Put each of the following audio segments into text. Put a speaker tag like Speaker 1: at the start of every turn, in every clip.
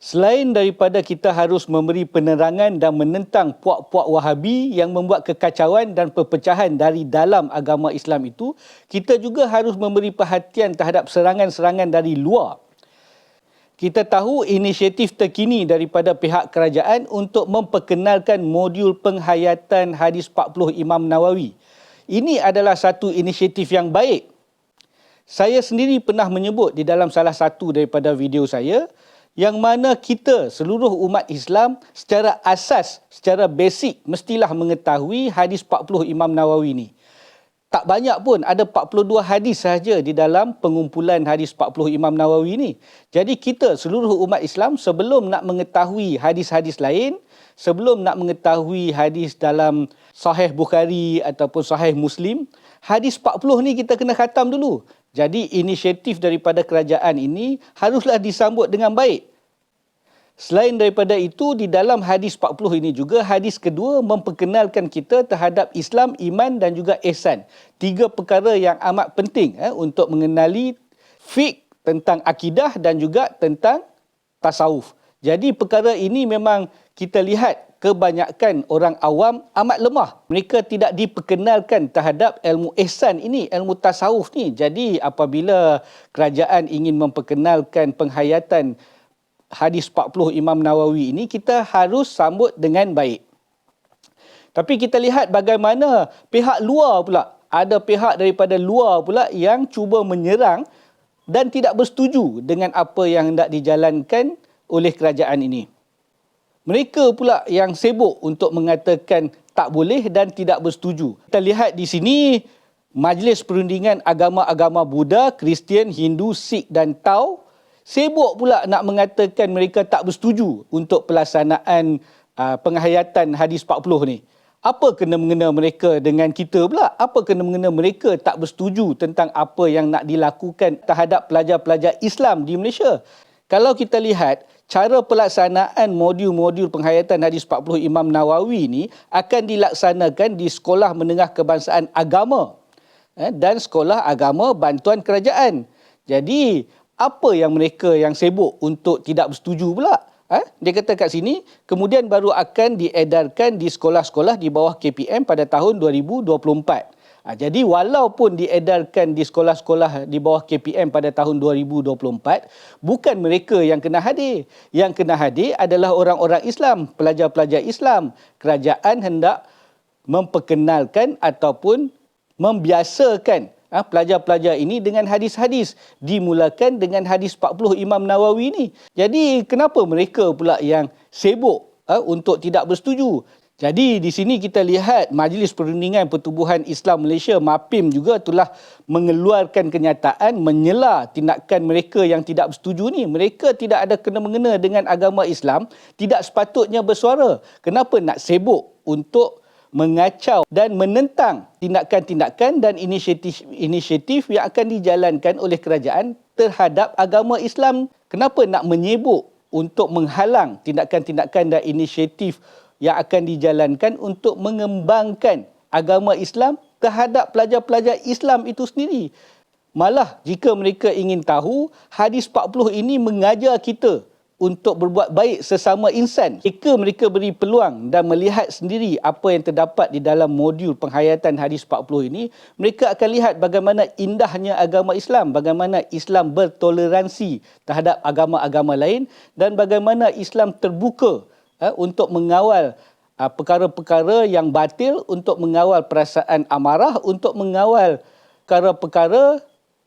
Speaker 1: Selain daripada kita harus memberi penerangan dan menentang puak-puak Wahabi yang membuat kekacauan dan perpecahan dari dalam agama Islam itu, kita juga harus memberi perhatian terhadap serangan-serangan dari luar. Kita tahu inisiatif terkini daripada pihak kerajaan untuk memperkenalkan modul penghayatan hadis 40 Imam Nawawi. Ini adalah satu inisiatif yang baik. Saya sendiri pernah menyebut di dalam salah satu daripada video saya yang mana kita seluruh umat Islam secara asas, secara basic mestilah mengetahui hadis 40 Imam Nawawi ni. Tak banyak pun, ada 42 hadis sahaja di dalam pengumpulan hadis 40 Imam Nawawi ni. Jadi kita seluruh umat Islam sebelum nak mengetahui hadis-hadis lain, sebelum nak mengetahui hadis dalam Sahih Bukhari ataupun Sahih Muslim, hadis 40 ni kita kena khatam dulu. Jadi inisiatif daripada kerajaan ini haruslah disambut dengan baik. Selain daripada itu, di dalam hadis 40 ini juga, hadis kedua memperkenalkan kita terhadap Islam, iman dan juga ihsan. Tiga perkara yang amat penting untuk mengenali fiqh tentang akidah dan juga tentang tasawuf. Jadi perkara ini memang kita lihat kebanyakan orang awam amat lemah. Mereka tidak diperkenalkan terhadap ilmu ihsan ini, ilmu tasawuf ni. Jadi apabila kerajaan ingin memperkenalkan penghayatan hadis 40 Imam Nawawi ini, kita harus sambut dengan baik. Tapi kita lihat bagaimana pihak luar pula, ada pihak daripada luar pula yang cuba menyerang dan tidak bersetuju dengan apa yang hendak dijalankan oleh kerajaan ini. Mereka pula yang sibuk untuk mengatakan tak boleh dan tidak bersetuju. Kita lihat di sini Majlis Perundingan Agama-Agama Buddha, Kristian, Hindu, Sikh dan Tao sibuk pula nak mengatakan mereka tak bersetuju untuk pelaksanaan penghayatan hadis 40 ni. Apa kena-mengena mereka dengan kita pula? Apa kena-mengena mereka tak bersetuju tentang apa yang nak dilakukan terhadap pelajar-pelajar Islam di Malaysia? Kalau kita lihat, cara pelaksanaan modul-modul penghayatan hadis 40 Imam Nawawi ni akan dilaksanakan di Sekolah Menengah Kebangsaan Agama dan Sekolah Agama Bantuan Kerajaan. Jadi, apa yang mereka yang sibuk untuk tidak bersetuju pula? Dia kata kat sini, kemudian baru akan diedarkan di sekolah-sekolah di bawah KPM pada tahun 2024. Jadi walaupun diedarkan di sekolah-sekolah di bawah KPM pada tahun 2024, bukan mereka yang kena hadir. Yang kena hadir adalah orang-orang Islam, pelajar-pelajar Islam. Kerajaan hendak memperkenalkan ataupun membiasakan pelajar-pelajar ini dengan hadis-hadis. Dimulakan dengan hadis 40 Imam Nawawi ni. Jadi kenapa mereka pula yang sibuk untuk tidak bersetuju? Jadi di sini kita lihat Majlis Perundingan Pertubuhan Islam Malaysia MAPIM juga telah mengeluarkan kenyataan menyela tindakan mereka yang tidak bersetuju ni. Mereka tidak ada kena-mengena dengan agama Islam, tidak sepatutnya bersuara. Kenapa nak sibuk untuk mengacau dan menentang tindakan-tindakan dan inisiatif yang akan dijalankan oleh kerajaan terhadap agama Islam? Kenapa nak menyibuk untuk menghalang tindakan-tindakan dan inisiatif yang akan dijalankan untuk mengembangkan agama Islam terhadap pelajar-pelajar Islam itu sendiri? Malah jika mereka ingin tahu, hadis 40 ini mengajar kita untuk berbuat baik sesama insan. Jika mereka beri peluang dan melihat sendiri apa yang terdapat di dalam modul penghayatan hadis 40 ini, mereka akan lihat bagaimana indahnya agama Islam, bagaimana Islam bertoleransi terhadap agama-agama lain dan bagaimana Islam terbuka untuk mengawal perkara-perkara yang batil, untuk mengawal perasaan amarah, untuk mengawal perkara-perkara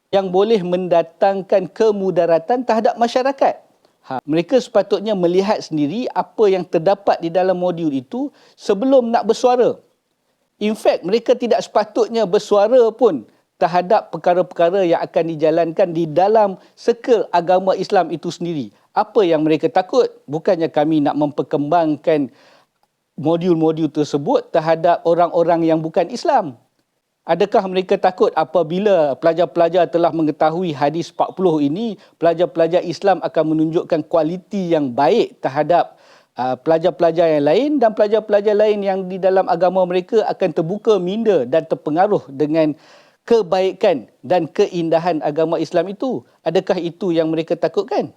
Speaker 1: yang boleh mendatangkan kemudaratan terhadap masyarakat. Mereka sepatutnya melihat sendiri apa yang terdapat di dalam modul itu sebelum nak bersuara. In fact, mereka tidak sepatutnya bersuara pun terhadap perkara-perkara yang akan dijalankan di dalam serkel agama Islam itu sendiri. Apa yang mereka takut? Bukannya kami nak memperkembangkan modul-modul tersebut terhadap orang-orang yang bukan Islam. Adakah mereka takut apabila pelajar-pelajar telah mengetahui hadis 40 ini, pelajar-pelajar Islam akan menunjukkan kualiti yang baik terhadap pelajar-pelajar yang lain dan pelajar-pelajar lain yang di dalam agama mereka akan terbuka minda dan terpengaruh dengan kebaikan dan keindahan agama Islam itu? Adakah itu yang mereka takutkan?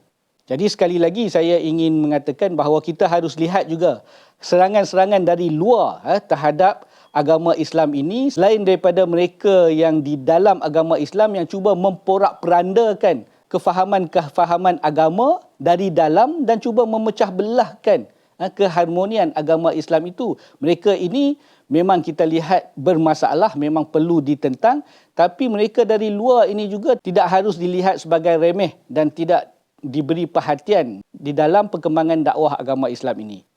Speaker 1: Jadi sekali lagi saya ingin mengatakan bahawa kita harus lihat juga serangan-serangan dari luar terhadap agama Islam ini, selain daripada mereka yang di dalam agama Islam yang cuba memporak-perandakan kefahaman-kefahaman agama dari dalam dan cuba memecah belahkan keharmonian agama Islam itu. Mereka ini memang kita lihat bermasalah, memang perlu ditentang, tapi mereka dari luar ini juga tidak harus dilihat sebagai remeh dan tidak diberi perhatian di dalam perkembangan dakwah agama Islam ini.